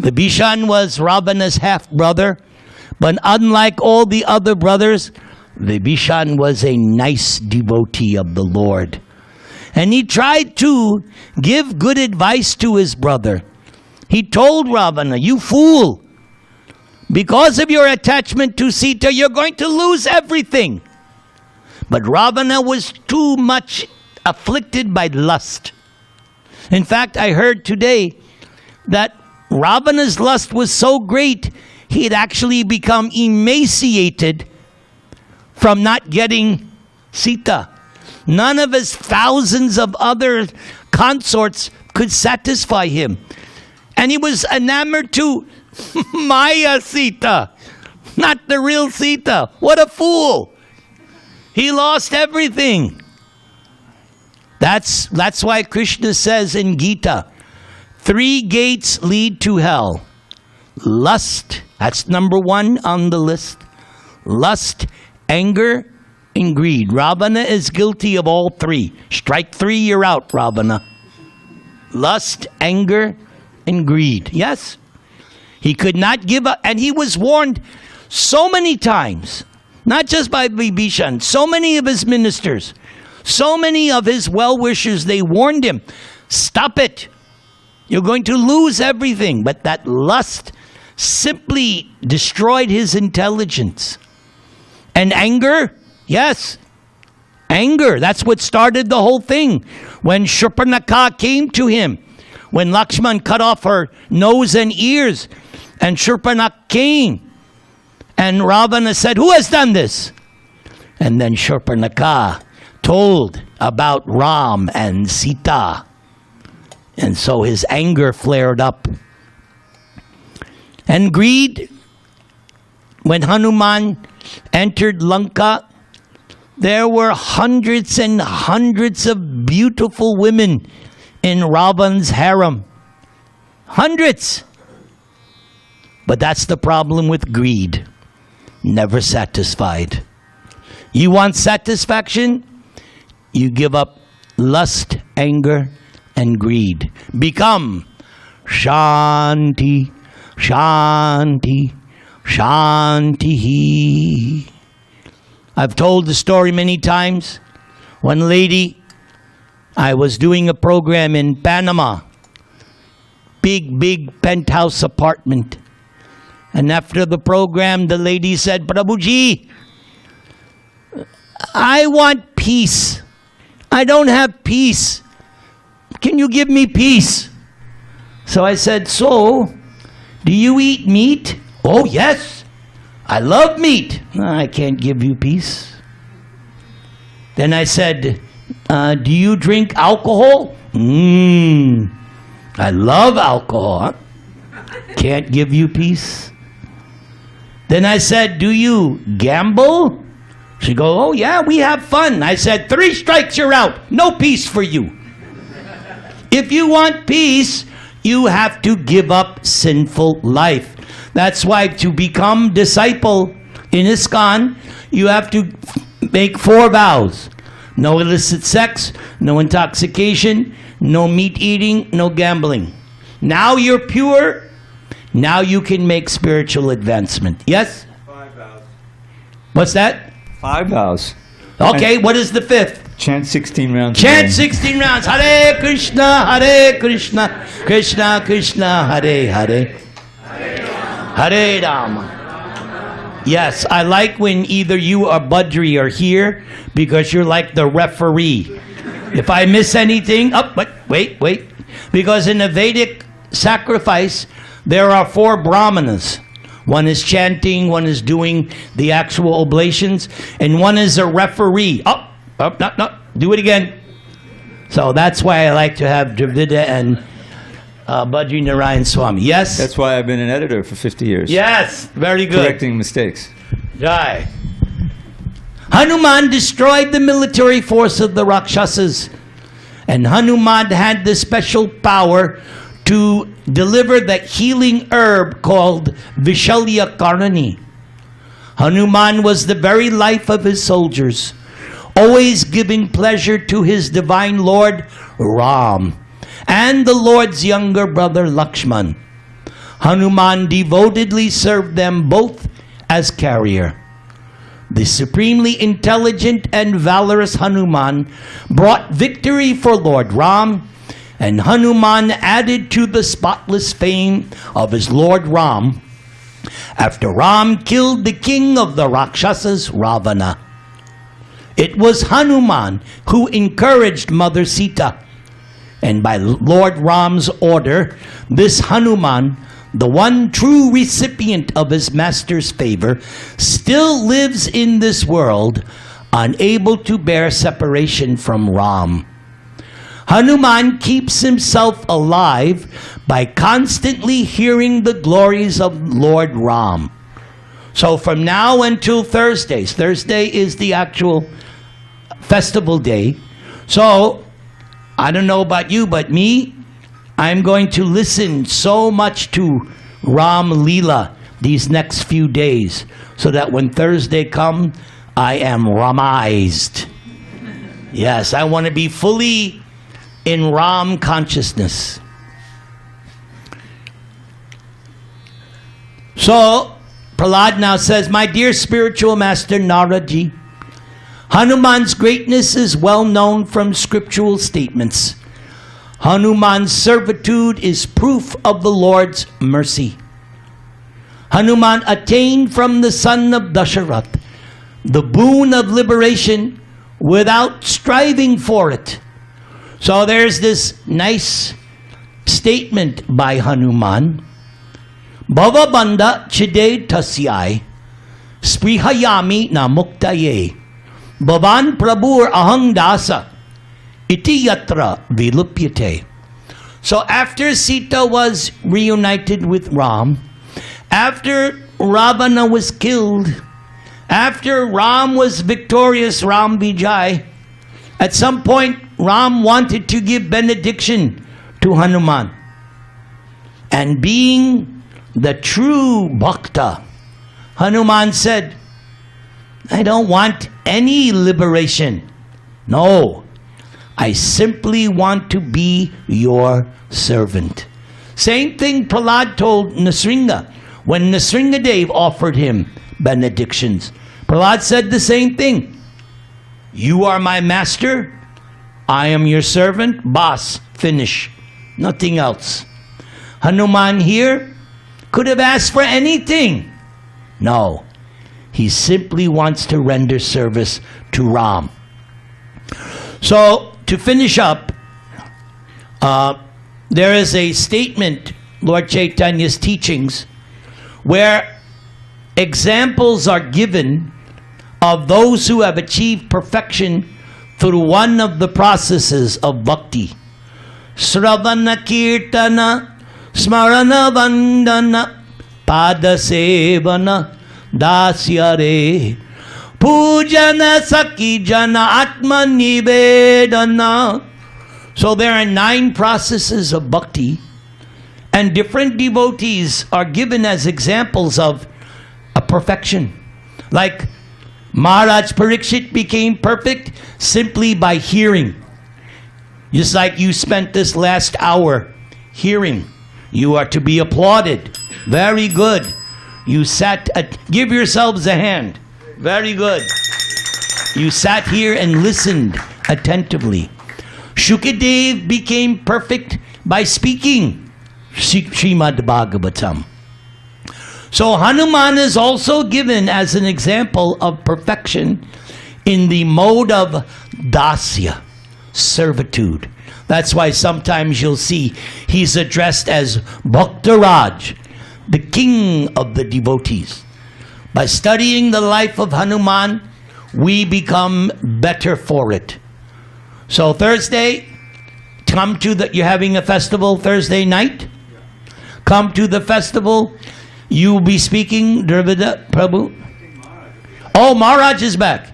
Vibhishan was Ravana's half-brother, but unlike all the other brothers, Vibhishan was a nice devotee of the Lord. And he tried to give good advice to his brother. He told Ravana, you fool, because of your attachment to Sita, you're going to lose everything. But Ravana was too much afflicted by lust. In fact, I heard today that Ravana's lust was so great, he had actually become emaciated from not getting Sita. None of his thousands of other consorts could satisfy him. And he was enamored to Maya Sita, not the real Sita. What a fool. He lost everything. That's why Krishna says in Gita, 3 gates lead to hell. Lust, that's number 1 on the list. Lust, anger, and greed. Ravana is guilty of all 3. Strike 3, you're out, Ravana. Lust, anger, and greed. Yes. He could not give up, and he was warned so many times, not just by Vibhishan, so many of his ministers, so many of his well-wishers, they warned him, stop it. You're going to lose everything. But that lust simply destroyed his intelligence. And anger, yes, anger. That's what started the whole thing. When Shurpanakha came to him, when Lakshman cut off her nose and ears, and Shurpanakha came, and Ravana said, who has done this? And then Shurpanakha told about Ram and Sita. And so his anger flared up. And greed, when Hanuman entered Lanka, there were hundreds and hundreds of beautiful women in Ravan's harem. Hundreds. But that's the problem with greed. Never satisfied. You want satisfaction? You give up lust, anger, and greed. Become Shanti, Shanti, Shanti. I've told the story many times. One lady, I was doing a program in Panama. Big penthouse apartment. And after the program, the lady said, Prabhuji, I want peace. I don't have peace. Can you give me peace? So I said, so, do you eat meat? Oh, yes. I love meat. No, I can't give you peace. Then I said, do you drink alcohol? I love alcohol. Can't give you peace. Then I said, do you gamble? She goes, oh yeah, we have fun. I said, 3 strikes, you're out. No peace for you. If you want peace, you have to give up sinful life. That's why to become disciple, In ISKCON, you have to make 4 vows. No illicit sex, no intoxication, no meat eating, no gambling. Now you're pure. Now you can make spiritual advancement. Yes? 5 vows. What's that? 5 vows. Okay, what is the 5th? Chant 16 rounds. Chant 16 rounds. Hare Krishna, Krishna Krishna, Hare Hare. Hare Rama. Yes, I like when either you or Badri are here because you're like the referee. If I miss anything, wait. Because in the Vedic sacrifice, there are 4 brahmanas. One is chanting, one is doing the actual oblations, and one is a referee. No, do it again. So that's why I like to have Dravida and Badri Narayan Swami. Yes? That's why I've been an editor for 50 years. Yes, very good. Correcting mistakes. Jai. Hanuman destroyed the military force of the Rakshasas. And Hanuman had the special power to deliver that healing herb called Vishalya Karani. Hanuman was the very life of his soldiers, always giving pleasure to his divine Lord Ram and the Lord's younger brother Lakshman. Hanuman devotedly served them both as carrier. The supremely intelligent and valorous Hanuman brought victory for Lord Ram, and Hanuman added to the spotless fame of his Lord Ram after Ram killed the king of the Rakshasas, Ravana. It was Hanuman who encouraged Mother Sita, and by Lord Ram's order, this Hanuman, the one true recipient of his master's favor, still lives in this world, unable to bear separation from Ram. Hanuman keeps himself alive by constantly hearing the glories of Lord Ram. So from now until Thursdays, Thursday is the actual festival day. So, I don't know about you, but me, I'm going to listen so much to Ram Leela these next few days, so that when Thursday comes, I am Ramized. Yes, I want to be fully in Ram consciousness. So, Prahlad now says, my dear spiritual master Naraji, Hanuman's greatness is well known from scriptural statements. Hanuman's servitude is proof of the Lord's mercy. Hanuman attained from the son of Dasharath the boon of liberation without striving for it. So there's this nice statement by Hanuman. Bhava banda chide tasyai sprihayami na muktaye bhavan prabhur ahang dasa iti yatra vilupyate. So after Sita was reunited with Ram, after Ravana was killed, after Ram was victorious, Ram Vijay, at some point Ram wanted to give benediction to Hanuman. And being the true bhakta, Hanuman said, I don't want any liberation. No, I simply want to be your servant. Same thing Prahlad told Nasringa when Nasringadev offered him benedictions. Prahlad said the same thing. You are my master. I am your servant. Boss, finish. Nothing else. Hanuman here could have asked for anything. No, he simply wants to render service to Ram. So, to finish up, there is a statement, Lord Caitanya's teachings, where examples are given of those who have achieved perfection through one of the processes of bhakti. Sravana kirtana, smarana vandana, pada sevana, dasyare, pujana sakijana, atma nivedana. So there are 9 processes of bhakti, and different devotees are given as examples of a perfection. Like Maharaj Parikshit became perfect simply by hearing. Just like you spent this last hour hearing. You are to be applauded. Very good. You sat give yourselves a hand. Very good. You sat here and listened attentively. Shukadev became perfect by speaking. Srimad Bhagavatam. So Hanuman is also given as an example of perfection in the mode of dasya, servitude. That's why sometimes you'll see he's addressed as Bhaktaraj, the king of the devotees. By studying the life of Hanuman, we become better for it. So Thursday, come to you're having a festival Thursday night? Come to the festival. You will be speaking, Dravida Prabhu? Oh, Maharaj is back.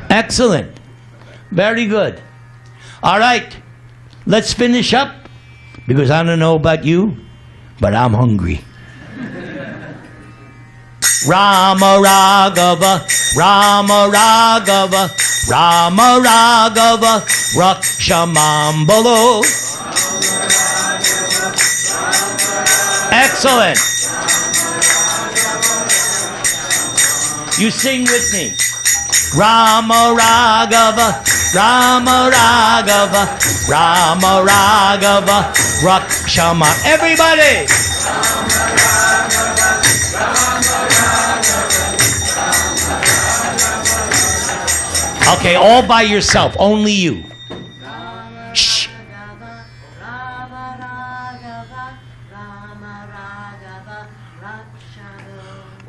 Excellent. Very good. All right. Let's finish up. Because I don't know about you, but I'm hungry. Rama Raghava, Rama Raghava, Rama Raghava, Rakshamambalo. Excellent. You sing with me. Rama Raghava, Rama Raghava, Rama Raghava, Rakshama. Everybody. Okay, all by yourself, only you. Shh.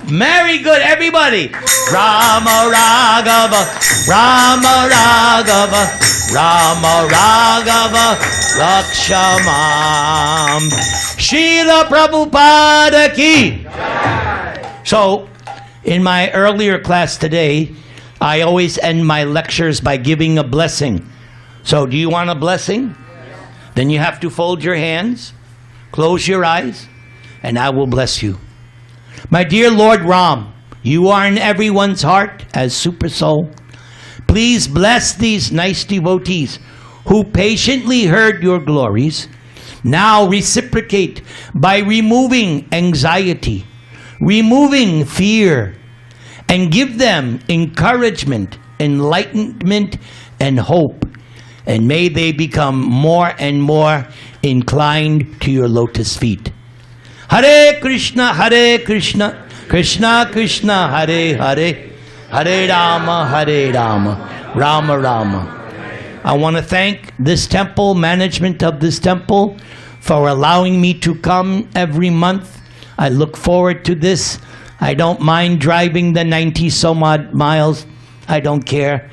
Very good, everybody. Rama Raghava, Rama Raghava, Rama Raghava, Rakshamam. Srila Prabhupada ki. So, in my earlier class today, I always end my lectures by giving a blessing. So, do you want a blessing? Then you have to fold your hands, close your eyes, and I will bless you. My dear Lord Ram, you are in everyone's heart as Super Soul. Please bless these nice devotees who patiently heard your glories. Now reciprocate by removing anxiety, removing fear, and give them encouragement, enlightenment, and hope. And may they become more and more inclined to your lotus feet. Hare Krishna, Krishna Krishna, Hare Hare, Hare Rama, Rama Rama. I want to thank this temple, management of this temple, for allowing me to come every month. I look forward to this. I don't mind driving the 90-some-odd miles. I don't care.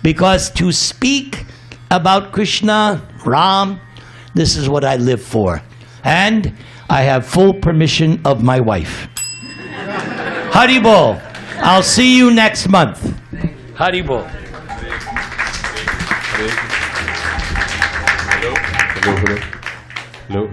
Because to speak about Krishna, Ram, this is what I live for. And I have full permission of my wife. Haribol. I'll see you next month. Haribol. Hello.